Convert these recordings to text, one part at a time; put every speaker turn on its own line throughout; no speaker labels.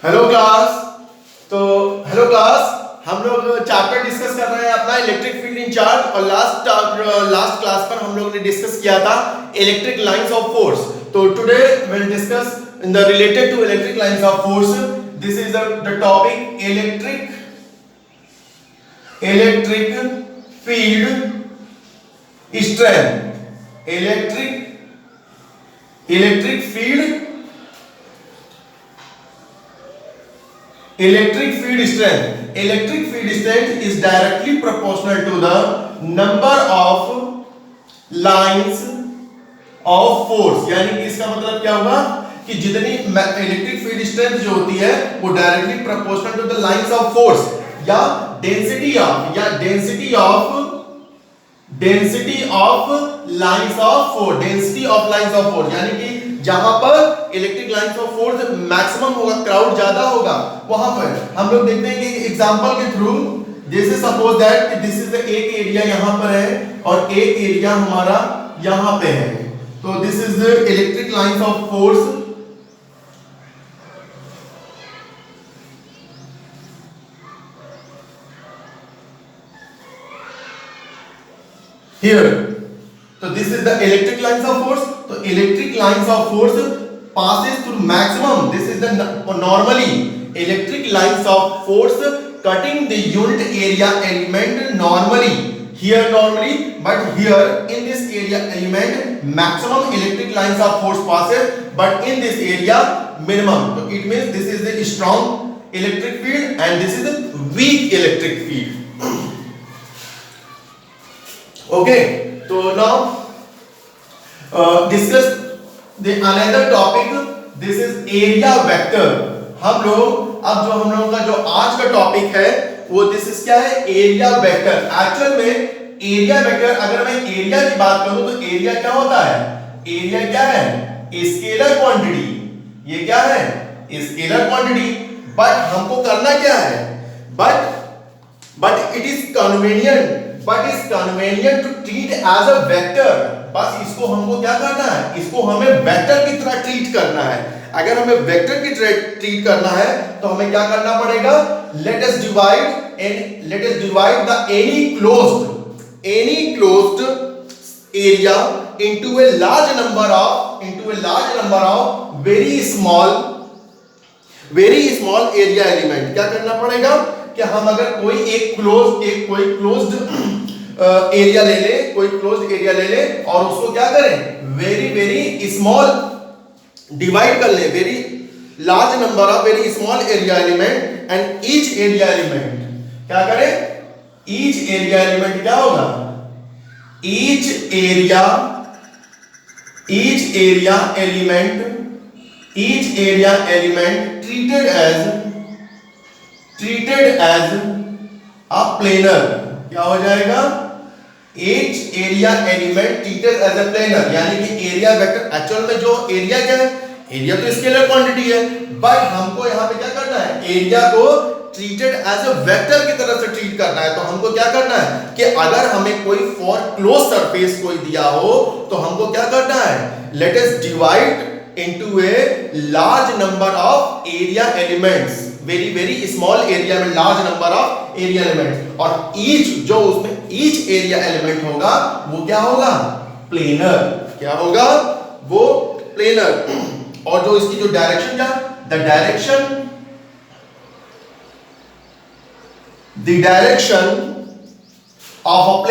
Hello class. तो hello class, हम लोग चैप्टर डिस्कस कर रहे हैं अपना इलेक्ट्रिक फील्ड इन चार्ज। और लास्ट क्लास पर हम लोग ने डिस्कस किया था इलेक्ट्रिक लाइंस ऑफ फोर्स। तो today will discuss in the related to electric lines of force. This is the topic electric field strength. Electric field strength is directly proportional to the number of lines of force। यानी कि इसका मतलब क्या होगा कि जितनी electric field strength जो होती है वो directly proportional to the lines of force या density of lines of force. यानी कि जहां पर electric lines of force maximum होगा, क्राउड ज्यादा होगा, वहां पर हम लोग देखते हैं कि एग्जांपल के थ्रू, जैसे सपोज दैट दिस इज एक एरिया यहां पर है और एक एरिया हमारा यहां पे है। तो this is the electric lines of force. Here, so this is the electric lines of force. So electric lines of force passes through maximum. This is the normally electric lines of force cutting the unit area element normally. Here normally, but here in this area element maximum electric lines of force passes, but in this area minimum. So it means this is the strong electric field and this is the weak electric field. Okay, so now discuss the another topic. This is area vector. हम लोग हम लोगों का जो आज का topic है वो दिस इज क्या है, एरिया वेक्टर। एक्चुअल में एरिया वेक्टर, अगर मैं एरिया की बात करूं तो एरिया क्या होता है, एरिया क्या है, स्केलर क्वांटिटी। ये क्या है, स्केलर क्वांटिटी। बट हमको करना क्या है, but it is convenient to treat as a vector. बस इसको हमको क्या करना है, इसको हमें वेक्टर की तरह ट्रीट करना है। अगर हमें वेक्टर की तरह ट्रीट करना है तो हमें क्या करना पड़ेगा, late us divide the any closed area into a large number of very small area element. क्या करना पड़ेगा कि हम अगर कोई क्लोज्ड एरिया ले ले और उसको क्या करें, वेरी स्मॉल डिवाइड कर ले, very large number of very small area element, and each area element क्या करें, ईच एरिया एलिमेंट क्या होगा, each area element treated as a planar। क्या हो जाएगा, each area element treated as a planar। यानी कि एरिया वेक्टर, एक्चुअल में जो एरिया क्या है, एरिया तो स्केलर क्वांटिटी है, बट हमको यहाँ पे क्या करना है, एरिया को ट्रीटेड एज अ वेक्टर की तरह से ट्रीट करना है। तो हमको क्या करना है कि अगर हमें कोई फॉर क्लोज सरफेस कोई दिया हो तो हमको क्या करना है, let us divide into a large number of area elements, very small area में large number of area element, और ईच एरिया एलिमेंट होगा वो क्या होगा, प्लेनर। क्या होगा, वो प्लेनर। और जो इसकी जो डायरेक्शन क्या, the direction of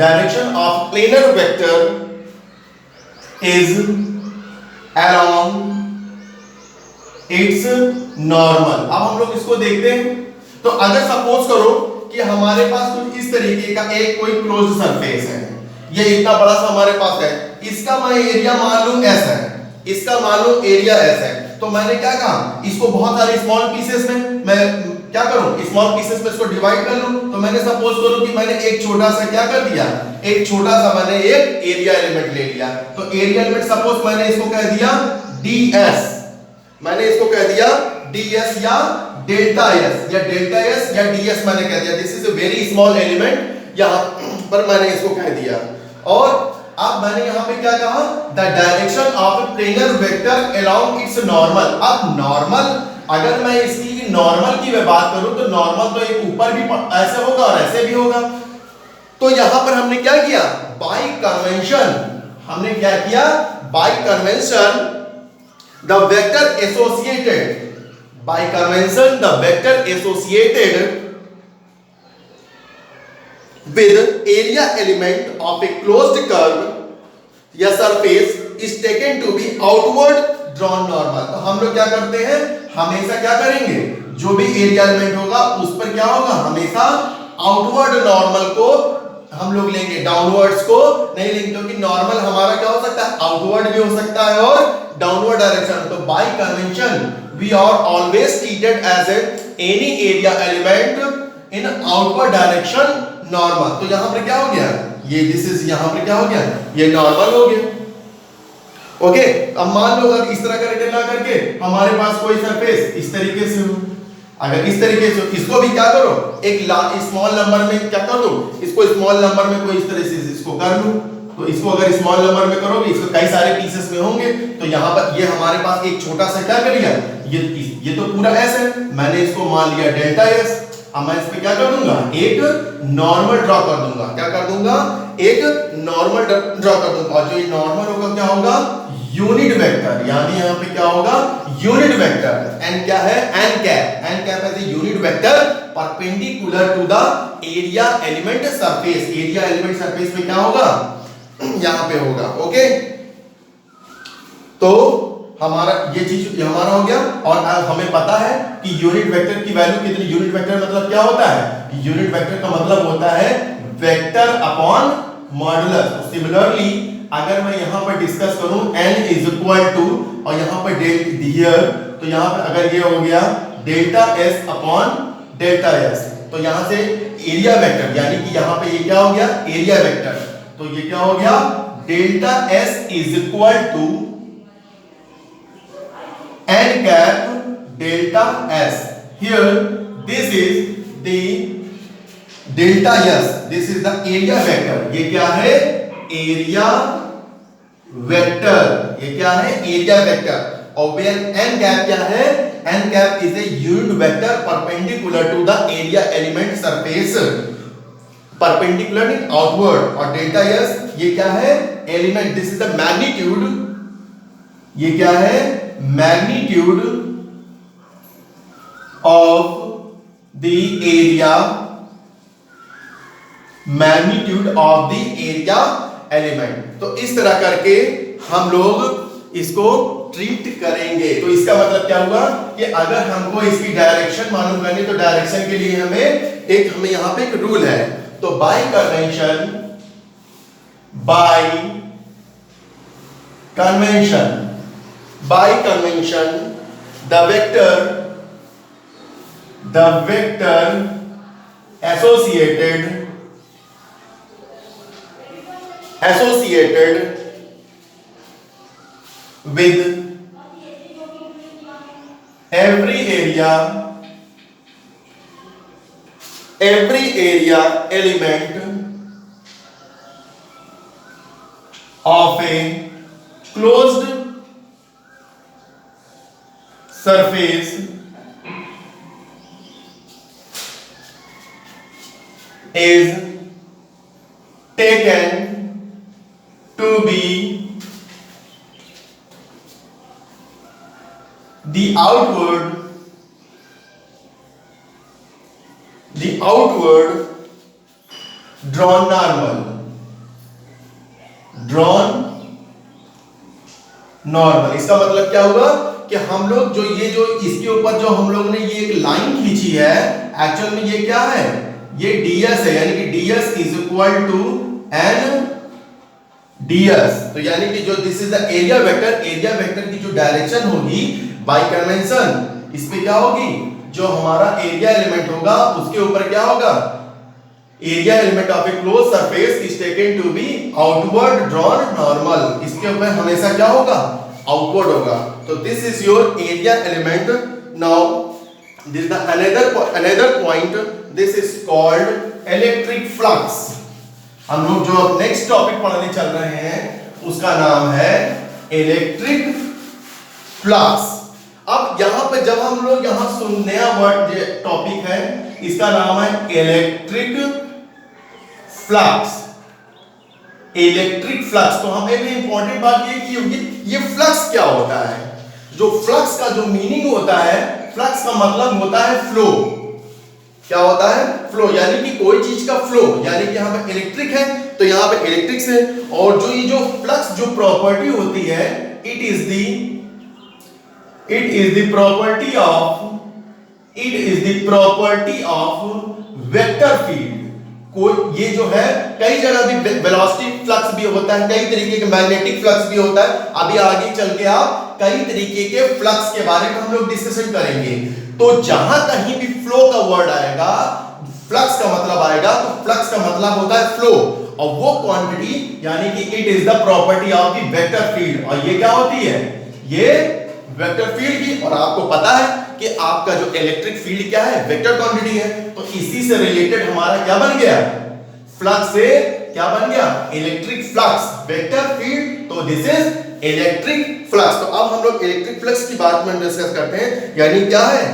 a planar vector is along its normal। अब हम लोग इसको देखते हैं। तो अगर सपोज करो कि हमारे पास कुछ इस तरीके का एक कोई क्लोज्ड सरफेस है, ये इतना बड़ा सा हमारे पास है, इसका मैं एरिया मान लूं एस है, इसका मान लूं एरिया एस है। तो मैंने क्या कहा, इसको बहुत सारे स्मॉल पीसेस में मैं क्या करूं, स्मॉल पीसेस में इसको डिवाइड कर लूं। तो मैंने सपोज करो कि मैंने एक छोटा सा क्या कर दिया, एक छोटा सा मैंने एक एरिया एलिमेंट ले लिया। तो एरिया एलिमेंट सपोज मैंने इसको कह दिया ds, मैंने इसको कह दिया ds या डेल्टा एस या ds मैंने कह दिया। This is a very small element, यहां पर मैंने इसको कह दिया। और अब मैंने यहां पे क्या कहा, the direction of A planar vector along it's normal. अब नॉर्मल, अगर मैं इसकी नॉर्मल की मैं बात करूं तो नॉर्मल तो एक ऊपर भी ऐसे होगा और ऐसे भी होगा। तो यहां पर हमने क्या किया, बाय कन्वेंशन, हमने क्या किया, bye convention the vector associated, bye convention the vector associated with area element of a closed curve या surface is taken to be outward drawn normal। तो हम लोग क्या करते हैं, हमेशा क्या करेंगे, जो भी एरिया एलिमेंट होगा उस पर क्या होगा, हमेशा आउटवर्ड नॉर्मल को हम लोग लेंगे, डाउनवर्ड्स को नहीं लेंगे, क्योंकि नॉर्मल हमारा क्या हो सकता है, आउटवर्ड भी हो सकता है और डाउनवर्ड डायरेक्शन। तो by convention we are always treated as any area element in outward direction normal. तो यहां पर क्या हो गया, ये दिस इज, यहां पर क्या हो गया, ये नॉर्मल हो गया। ओके, अब मान लो अगर इस तरह का रिटर्न ना करके हमारे पास कोई सरफेस इस तरीके से हो, अगर इस तरीके से, इसको भी क्या करो, एक स्मॉल नंबर में क्या कर दो, इसको स्मॉल नंबर में कोई इस तरह से इसको कर लो। तो इसको अगर स्मॉल नंबर में करोगे, इसको कई सारे पीसेस में होंगे, तो यहाँ पर ये हमारे पास एक छोटा सा क्या कर लिया, ये तो पूरा एस है, मैंने इसको मान लिया डेल्टा एस। अब मैं इस पे क्या कर दूंगा, एक नॉर्मल ड्रॉ कर दूंगा, क्या कर दूंगा, एक नॉर्मल ड्रॉ कर दूंगा, और जो ये नॉर्मल होगा क्या होगा, यूनिट वेक्टर, यानी यहाँ पे क्या होगा, यूनिट वेक्टर। एन क्या है, n cap, n cap as a unit vector perpendicular to the area element surface, area element surface में क्या होगा, यहाँ पे होगा। ओके, तो हमारा ये चीज हमारा हो गया, और हमें पता है कि यूनिट वेक्टर की वैल्यू कितनी, यूनिट वेक्टर मतलब क्या होता है, यूनिट वेक्टर का मतलब होता है वेक्टर अपॉन मॉडुलस। सिमिलरली अगर मैं यहां पर डिस्कस करूं n इज इक्वल टू, और यहां पर हियर, तो यहां पर अगर ये हो गया delta s upon delta s, तो यहां से एरिया वेक्टर, यानी कि यहां पे ये क्या हो गया, एरिया वेक्टर, तो ये क्या हो गया, delta s is equal to n cap delta s। Here this is the delta s, this is the area vector, ये क्या है, एरिया वेक्टर, ये क्या है, एरिया वेक्टर। और where n cap क्या है, n cap is a unit vector perpendicular to the area element surface, perpendicular in outward। और delta s ये क्या है, element, this is the magnitude, ये क्या है, magnitude of the area, magnitude of the area element। तो इस तरह करके हम लोग इसको ट्रीट करेंगे। तो इसका मतलब क्या हुआ कि अगर हमको इसकी डायरेक्शन मालूम करनी, तो डायरेक्शन के लिए हमें यहां पे एक रूल है। तो by convention, bye convention, by convention the vector associated with every area element of a closed surface is taken to be the outward drawn normal। इसका मतलब क्या हुआ कि हम लोग जो इसके ऊपर जो हम लोग ने ये एक लाइन खींची है, एक्चुअल में ये क्या है, ये ds है, यानी कि ds is equal to n ds। तो यानी कि जो this is the area vector की जो डायरेक्शन होगी बाय कन्वेंशन, इस पे क्या होगी, जो हमारा एरिया एलिमेंट होगा उसके ऊपर क्या होगा, area element of a closed surface is taken to be outward drawn normal. इसके ऊपर हमेशा क्या होगा, आउटवर्ड होगा। तो this is your area element. Now this the another point, this is called electric flux. हम लोग जो अब नेक्स्ट टॉपिक पढ़ने चल रहे हैं उसका नाम है इलेक्ट्रिक फ्लक्स। अब यहां पे जब हम लोग यहां सुन नया वर्ड टॉपिक है, इसका नाम है इलेक्ट्रिक फ्लक्स। इलेक्ट्रिक फ्लक्स, तो हमें भी इंपॉर्टेंट बात ये कि ये फ्लक्स क्या होता है। जो फ्लक्स का जो मीनिंग होता है, फ्लक्स का मतलब होता है फ्लो। क्या होता है? फ्लो, यानी कि कोई चीज का फ्लो, यानी कि यहां पे इलेक्ट्रिक है तो यहां पे इलेक्ट्रिक्स है। और जो ये जो फ्लक्स जो प्रॉपर्टी होती है, it is the property of vector field. कोई ये जो है कई जगह भी वेलोसिटी फ्लक्स भी होता है, कई तरीके के मैग्नेटिक फ्लक्स भी होता है। अभी आगे चल के आप कई तरीके के फ्लक्स के बारे में हम लोग डिस्कशन करेंगे। तो जहां कहीं भी फ्लो का वर्ड आएगा, फ्लक्स का मतलब आएगा, तो फ्लक्स का मतलब होता है फ्लो। और वो क्वांटिटी यानी कि it is the property of the vector field. और ये क्या होती है? ये वेक्टर फील्ड की। और आपको पता है कि आपका जो इलेक्ट्रिक फील्ड क्या है? वेक्टर क्वांटिटी है। तो इसी से रिलेटेड हमारा क्या बन गया? फ्लक्स से क्या बन गया? Electric flux, vector field. तो दिस इज इलेक्ट्रिक फ्लक्स। तो अब हम लोग इलेक्ट्रिक फ्लक्स की बात में डिस्कस करते हैं। यानी क्या है?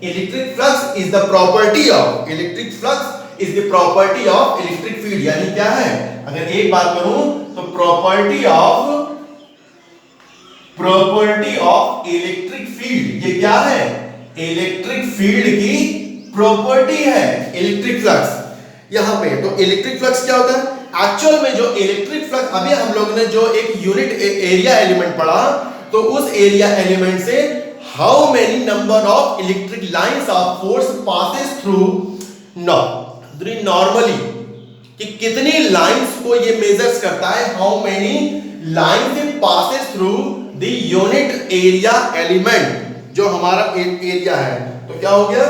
Electric flux is the property of electric flux is the property of electric field. यानी क्या है? अगर एक बात करूं तो प्रॉपर्टी ऑफ इलेक्ट्रिक फील्ड, ये क्या है? इलेक्ट्रिक फील्ड की प्रॉपर्टी है इलेक्ट्रिक फ्लक्स। यहां पे तो इलेक्ट्रिक फ्लक्स क्या होता है? एक्चुअल में जो इलेक्ट्रिक फ्लक्स, अभी हम लोगों ने जो एक यूनिट एरिया एलिमेंट पढ़ा, तो उस एरिया एलिमेंट से how many number of electric lines of force passes through normally, कि कितनी लाइंस को ये मेजर्स करता है, how many lines it passes through the unit area element, जो हमारा एरिया है। तो क्या हो गया?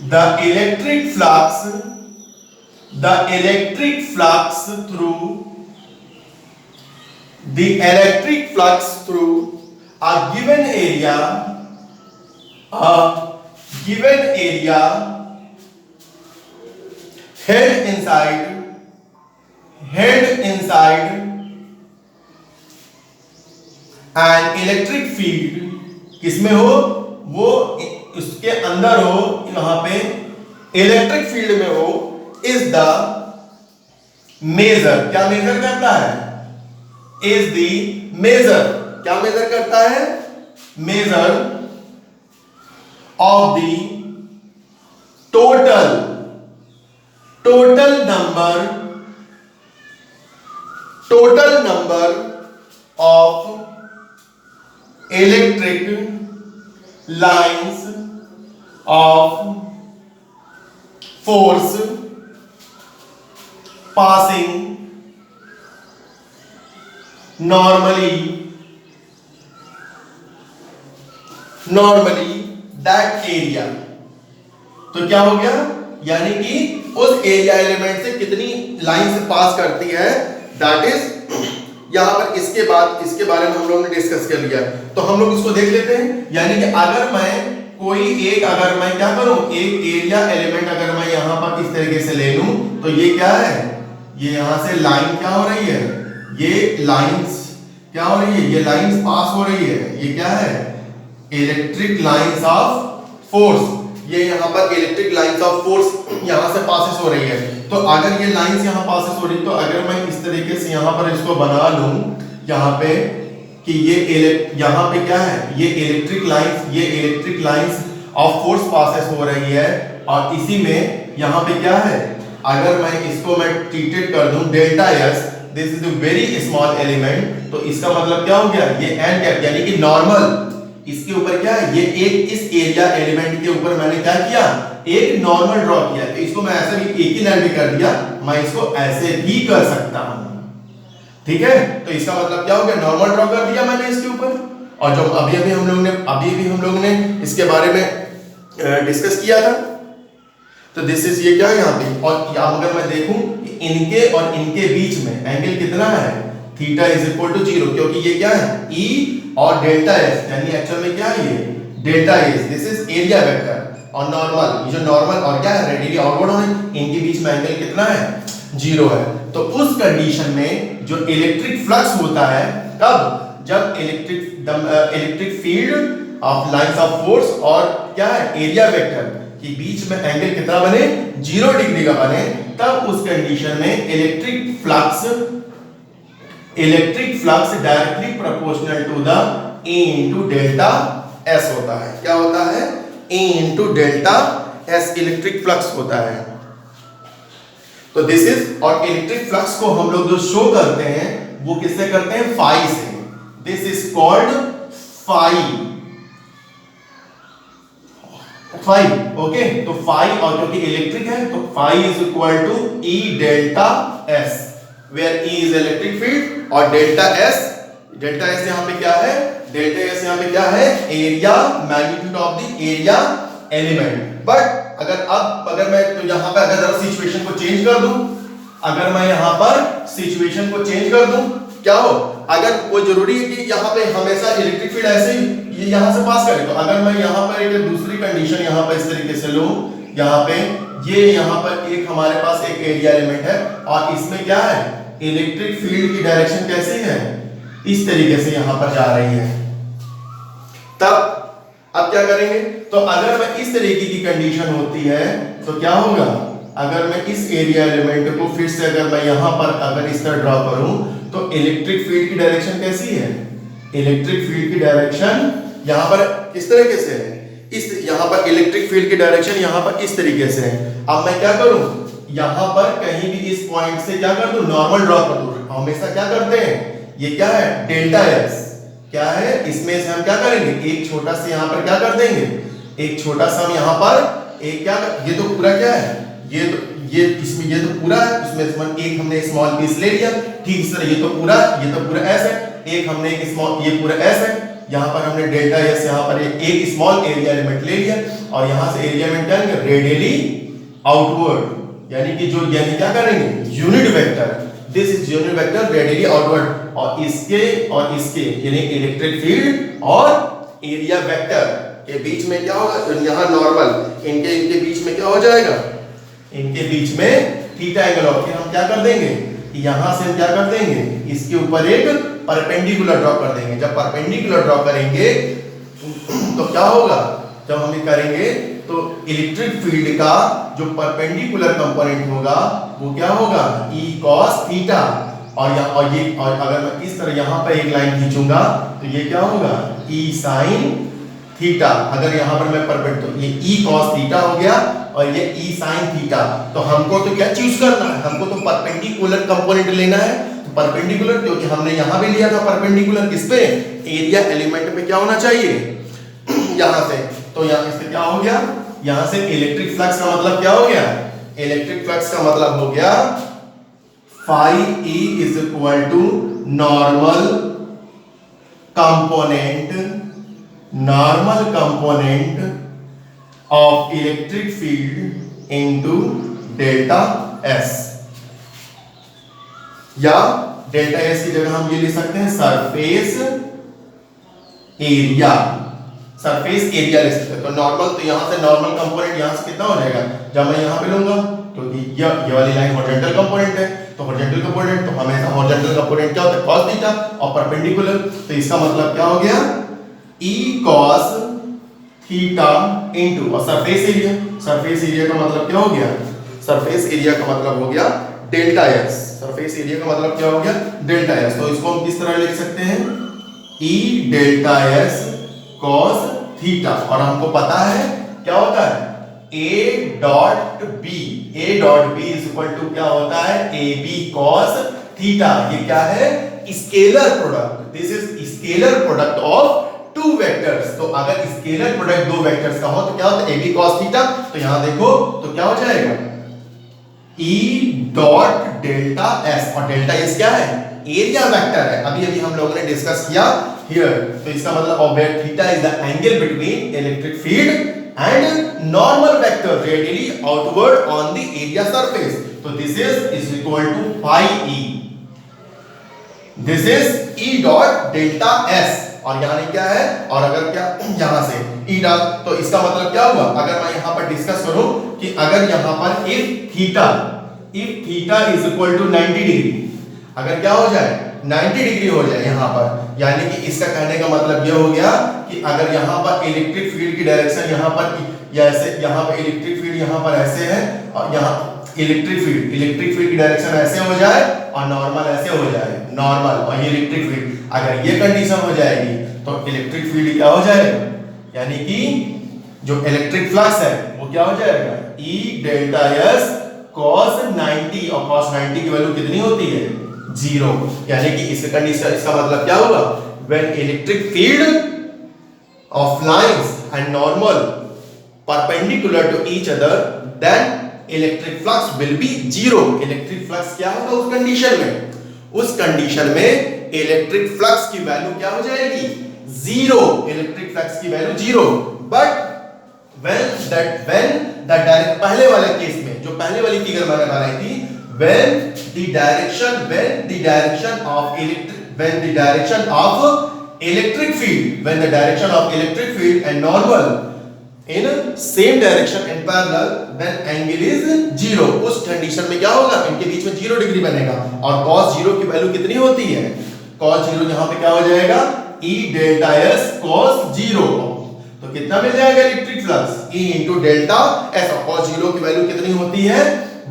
The electric flux through a given area held inside an electric field, किसमें हो? वो उसके अंदर हो, यहां पे इलेक्ट्रिक फील्ड में हो, इज द मेजर। क्या मेजर करता है? इज द मेजर, क्या मेजर करता है? Measure of the total number of electric lines of force passing normally that area. तो क्या हो गया? यानी कि उस एरिया एलिमेंट से कितनी लाइन से पास करती है, दैट इज यहां पर इसके बारे में हम लोगों ने डिस्कस कर लिया। तो हम लोग इसको देख लेते हैं। यानी कि अगर मैं क्या करूं, एक एरिया एलिमेंट अगर मैं यहां पर इस तरीके से ले लूं, तो ये क्या है? ये यहां से लाइन क्या हो रही है? ये लाइंस क्या हो रही है? ये लाइंस पास हो रही है। ये क्या है? Electric lines of force. ये यहां पर इलेक्ट्रिक लाइंस ऑफ फोर्स यहां से पासेस हो रही है। तो अगर ये लाइंस यहां पासेस हो रही, तो अगर मैं इस तरीके से यहां पर इसको बना लूं यहां पे कि यहां पे क्या है? ये electric lines of force passes हो रही है। और इसी में यहां पे क्या है? अगर मैं इसको ट्रीटेड कर दूं delta S, this is a very small element, तो इसका मतलब क्या हो गया? ये एन कैप यानी कि नॉर्मल, इसके ऊपर क्या है? ये एक इस एरिया एलिमेंट के ऊपर मैंने क्या किया? एक नॉर्मल ड्रॉ किया। तो इसको मैं ऐसे भी एक ही लाइन में कर दिया, मैं इसको ऐसे भी कर सकता हूं। ठीक है? तो इसका मतलब क्या हो गया? नॉर्मल ड्रॉ कर दिया मैंने इसके ऊपर। और जो अभी हम लोग ने इसके बारे में डिस्कस किया था, तो दिस इज ये क्या है यहां पे। और अगर मैं देखूं कि इनके और इनके बीच में एंगल कितना है? थीटा इज इक्वल टू 0, क्योंकि ये क्या है? E और डेल्टा एस, यानी एक्चुअल में क्या है? ये delta S, this is area vector. और नॉर्मल, ये जो नॉर्मल और क्या है रेडियली आउटवर्ड होने, इनके बीच में एंगल कितना है 0 है। तो उस कंडीशन में जो इलेक्ट्रिक फ्लक्स होता है कब, जब electric field of lines of force और क्या है एरिया वेक्टर के बीच में एंगल कितना बने 0 डिग्री का बने, तब उस कंडीशन में electric flux directly proportional to the E into delta S होता है। क्या होता है E into delta S electric flux होता है। तो दिस इज, और इलेक्ट्रिक फ्लक्स को हम लोग जो शो करते हैं वो किससे करते हैं फाई से। This is called phi, okay. तो फाई, और क्योंकि इलेक्ट्रिक है तो phi is equal to E delta S, where E is electric field और डेल्टा S यहाँ पे क्या है, डेल्टा S यहाँ पे क्या है area, magnitude of the area element. But अगर मैं तो यहाँ पे अगर जरा सिचुएशन को चेंज कर दूं, अगर मैं यहाँ पर सिचुएशन को चेंज कर दूं क्या हो, अगर वो जरूरी है कि यहाँ पे हमेशा इलेक्ट्रिक फील्ड ऐसे ही ये यहाँ से पास करे, तो अगर मैं यहाँ पर एक दूसरी कंडीशन यहाँ पर इस तरीके से लूं, यहाँ पे ये यहाँ पर एक हमारे पास एक एरिया एलिमेंट है और इसमें क्या है इलेक्ट्रिक फील्ड की डायरेक्शन कैसी है, इस तरीके से यहाँ पर जा रही है। तब अब क्या करेंगे, तो अगर मैं इस तरीके की कंडीशन होती है तो क्या होगा, अगर मैं इस एरिया एलिमेंट को फिर से अगर मैं यहाँ पर अगर इस तरह ड्रॉ करूं तो इलेक्ट्रिक फील्ड की डायरेक्शन कैसी है, इलेक्ट्रिक फील्ड की डायरेक्शन यहाँ पर किस तरीके से है, इस यहाँ पर इलेक्ट्रिक फील्ड की डायरेक्शन यहाँ पर इस तरीके से है। अब मैं क्या करूं, यहाँ पर कहीं भी इस पॉइंट से क्या कर दूं नॉर्मल ड्रॉ कर दूं। हमेशा क्या करते हैं, ये क्या है डेल्टा S क्या है, इसमें से हम क्या करेंगे एक छोटा सा यहाँ पर क्या कर देंगे, एक छोटा सा हम यहाँ पर एक क्या ये तो पूरा क्या है, ये इसमें ये तो पूरा है, उसमें एक हमने स्मॉल पीस ले लिया, ठीक इस तरह ये तो पूरा S है, एक हमने एक स्मॉल, ये पूरा S है, यहाँ पर हमने डेल्टा S यहाँ पर एक स्मॉल एरिया एलिमेंट ले लिया और यहाँ से एरिया एलिमेंट क्या करेंगे रेडियली आउटवर्ड, यानी कि जो यानी क्या करेंगे unit vector, this is unit vector radially outward, और इसके यानी इलेक्ट्रिक फील्ड और एरिया वेक्टर के बीच में क्या होगा, यहाँ नॉर्मल इनके बीच में क्या हो जाएगा, इनके बीच में थीटा एंगल होगा। फिर हम क्या कर देंगे, यहां से हम क्या कर देंगे इसके ऊपर एक परपेंडिकुलर ड्रॉ कर देंगे। जब परपेंडिकुलर ड्रॉ करेंगे तो क्या होगा, जब हम ये करेंगे तो इलेक्ट्रिक फील्ड का जो परपेंडिकुलर कंपोनेंट होगा वो क्या होगा E cos थीटा, और अगर मैं इस तरह यहाँ पर एक लाइन खींचूंगा तो ये क्या होगा E sin थीटा। अगर यहाँ पर मैं परपेंडिकुलर तो ये E cos थीटा हो गया और ये E sin थीटा। तो हमको तो क्या चूज करना है, हमको तो परपेंडिकुलर कंपोनेंट लेना है। तो परपेंडिकुलर क्योंकि हमने यहाँ भी लिया था परपेंडिकुलर किस पे, एरिया एलिमेंट पे क्या होना चाहिए यहाँ से। तो यहाँ से क्या हो गया, यहाँ से इलेक्ट्रिक फ्लक्स का मतलब क्या हो गया, इलेक्ट्रिक फ्लक्स का मतलब हो गया phi E is equal to normal component of electric field into delta S, या डेल्टा S की जगह हम ये लिख सकते हैं सरफेस एरिया लिख सकते हैं। तो नॉर्मल, तो यहां से नॉर्मल कंपोनेंट यहां से कितना हो जाएगा, जब मैं यहां पे लूंगा क्योंकि ये वाली लाइन हॉरिजॉन्टल कंपोनेंट है, तो हॉरिजॉन्टल कंपोनेंट तो हमेशा हॉरिजॉन्टल कंपोनेंट क्या होता है cos थीटा, और परपेंडिकुलर तो इसका मतलब क्या हो गया E cos थीटा इनटू, और सरफेस एरिया का मतलब क्या हो गया, सरफेस एरिया का मतलब हो गया डेल्टा S, सरफेस एरिया का मतलब क्या हो गया डेल्टा S। तो इसको हम किस तरह लिख सकते हैं E delta S cos theta, और हमको पता है क्या होता है A dot B is equal to क्या होता है AB cos थीटा। ये क्या है scalar product, this is scalar product of two vectors. तो अगर स्केलर प्रोडक्ट दो वेक्टर्स का हो तो क्या होता है AB cos थीटा। तो यहां देखो तो क्या हो जाएगा E डॉट डेल्टा S, और डेल्टा S क्या है एरिया वेक्टर है, अभी हम लोगों ने डिस्कस किया हियर। तो इसका मतलब object theta is the angle between electric field and normal vector radially outward on the area surface. तो this is equal to phi E, this is E dot delta S, और यहाँ क्या है, और अगर क्या यहाँ से ई डाल, तो इसका मतलब क्या हुआ, अगर मैं यहाँ पर डिस्कस करूं कि अगर यहाँ पर if theta is equal to 90 degree, अगर क्या हो जाए 90 डिग्री हो जाए यहाँ पर, यानी कि इसका कहने का मतलब ये हो गया कि अगर यहाँ पर इलेक्ट्रिक फील्ड की डायरेक्शन यहाँ पर या ऐसे, यहाँ पर इलेक्ट्रिक फील्ड यहाँ पर ऐसे है और यहाँ इलेक्ट्रिक फील्ड की डायरेक्शन ऐसे हो जाए और नॉर्मल ऐसे हो जाए, नॉर्मल और ये इलेक्ट्रिक फील्ड, अगर ये कंडीशन हो जाएगी तो इलेक्ट्रिक फील्ड क्या हो जाएगा, यानी कि जो इलेक्ट्रिक फ्लक्स है वो क्या हो जाएगा, E डेल्टा S cos 90, और cos 90 की वैल्यू कितनी होती है, 0, यानी कि इस कंडीशन, इसका मतलब क्या होगा, when electric field of lines and normal perpendicular to each other, then electric flux will be 0. Electric flux क्या होगा उस कंडीशन में, उस कंडीशन में इलेक्ट्रिक फ्लक्स की वैल्यू क्या हो जाएगी, 0, इलेक्ट्रिक फ्लक्स की वैल्यू 0. बट when the पहले वाले केस में, जो पहले वाली फिगर मैंने बनाई थी, when the direction of electric field and normal in same direction and parallel, then angle is 0. उस कंडीशन में क्या होगा, इनके बीच में 0 डिग्री बनेगा, और cos 0 की वैल्यू कितनी होती है, cos 0 यहाँ पे क्या हो जाएगा, E डेल्टा S cos 0, तो कितना मिल जाएगा electric flux, E into delta S, और cos 0 की वैल्यू कितनी होती है,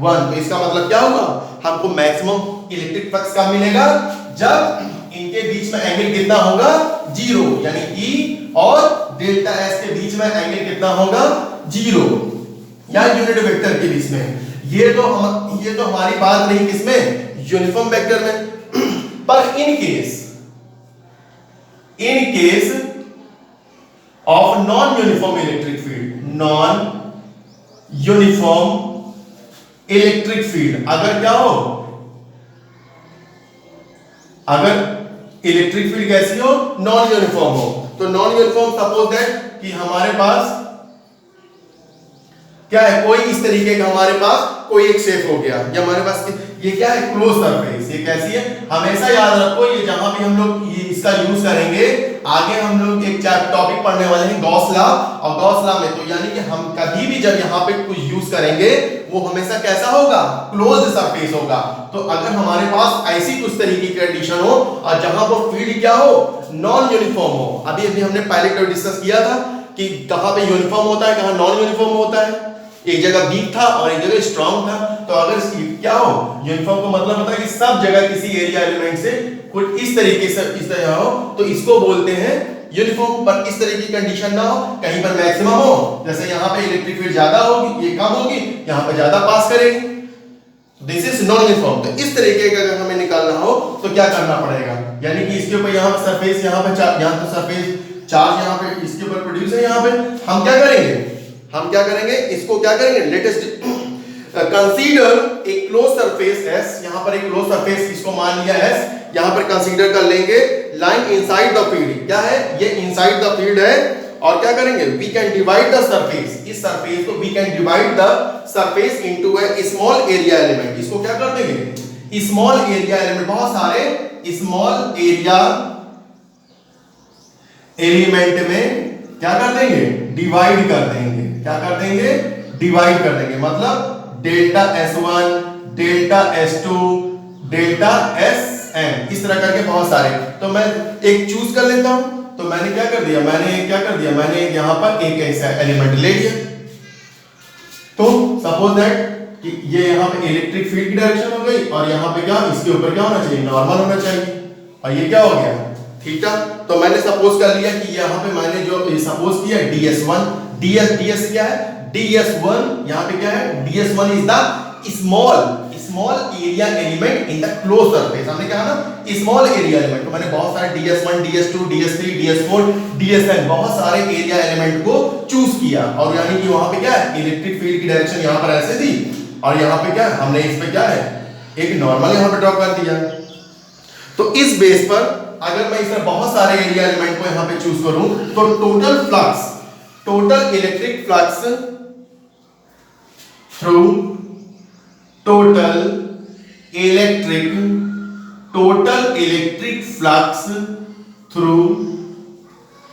1. तो इसका मतलब क्या होगा, हमको मैक्सिमम इलेक्ट्रिक फ्लक्स कब मिलेगा, जब इनके बीच में एंगल कितना होगा, 0, यानी E और डेल्टा S के बीच में एंगल कितना होगा, 0, या यूनिट वेक्टर के बीच में. ये तो हमारी बात नहीं किसमें, यूनिफॉर्म वेक्टर में. पर in case of non uniform electric field, अगर क्या हो, अगर इलेक्ट्रिक फील्ड कैसी हो, नॉन यूनिफॉर्म हो, तो नॉन यूनिफॉर्म सपोज दैट कि हमारे पास क्या है, कोई इस तरीके का हमारे पास कोई एक शेप हो गया, या हमारे पास ये क्या है, क्लोज सरफेस. ये कैसी है, हमेशा याद रखो, ये जहां भी हम लोग इसका यूज करेंगे, आगे हम लोग एक टॉपिक पढ़ने वाले हैं गॉस लॉ, और गॉस लॉ में तो यानी कि हम कभी भी जब यहाँ पे कुछ यूज करेंगे वो हमेशा कैसा होगा, क्लोज्ड सरफेस होगा. तो अगर हमारे पास ऐसी कुछ तरीके की कंडीशन हो और जहां पर फील्ड क्या हो, नॉन यूनिफॉर्म हो, अभी हमने पहले डिस्कस किया था कि कहां पे यूनिफॉर्म होता है, कहां नॉन यूनिफॉर्म होता है, एक जगह वीक था और एक जगह स्ट्रांग था. तो अगर क्या हो, यूनिफॉर्म का मतलब होता है कि सब जगह किसी एरिया एलिमेंट से कुछ इस तरीके से इस तरह हो, तो इसको बोलते हैं यूनिफॉर्म. पर इस तरह की कंडीशन ना हो, कहीं पर मैक्सिमम हो, जैसे यहाँ पे इलेक्ट्रिक फील्ड ज्यादा होगी, ये कम होगी, यहाँ पे ज्यादा पास करेगी, दिस इज नॉन यूनिफॉर्म. तो इस तरीके का अगर हमें निकालना हो तो क्या करना पड़ेगा, यानी कि इसके ऊपर यहाँ सरफेस, यहाँ पे सरफेस चार्ज यहाँ पे इसके ऊपर प्रोड्यूस है, यहाँ पे हम क्या करेंगे, इसको क्या करेंगे, latest consider a closed surface S, यहाँ पर एक क्लोज सरफेस, इसको मान लिया S, यहाँ पर कंसीडर कर लेंगे लाइन इनसाइड द फील्ड, क्या है ये, इनसाइड द फील्ड है, और क्या करेंगे, we can divide the surface, इस सरफेस को we can divide the surface into a small area element. इसको क्या कर देंगे, स्मॉल एरिया एलिमेंट, बहुत सारे स्मॉल एरिया एलिमेंट में क्या कर देंगे, डिवाइड कर देंगे, क्या कर देंगे, डिवाइड कर देंगे, मतलब delta S1, delta S2, delta Sn, इस तरह करके बहुत सारे. तो मैं एक चूज कर लेता हूं, तो मैंने क्या कर दिया, मैंने यहां पर एक ऐसा एलिमेंट ले लिया. तो सपोज दैट कि ये यहां पे इलेक्ट्रिक फील्ड की डायरेक्शन हो गई, और यहां पे क्या, इसके ऊपर क्या होना चाहिए, नॉर्मल होना चाहिए, और ये क्या हो गया, थीटा. तो मैंने सपोज कर लिया कि यहां पे मैंने जो सपोज किया ds1, ds क्या है, ds1, यहां पे क्या है, ds1 is the small area element in the close surface. हमने कहा ना स्मॉल एरिया एलिमेंट, तो मैंने बहुत सारे ds1, ds2, ds3, ds4, dsn, बहुत सारे एरिया एलिमेंट को चूज किया, और यानी कि वहां पे क्या है, इलेक्ट्रिक फील्ड की डायरेक्शन यहां पर ऐसे थी, और यहां पे क्या है, हमने इस पे क्या है, एक नॉर्मल यहां पे ड्रॉ कर दिया. तो इस बेस पर अगर मैं इसमें बहुत सारे एरिया एलिमेंट को यहां पे चूज करूं, तो total electric flux through total electric flux through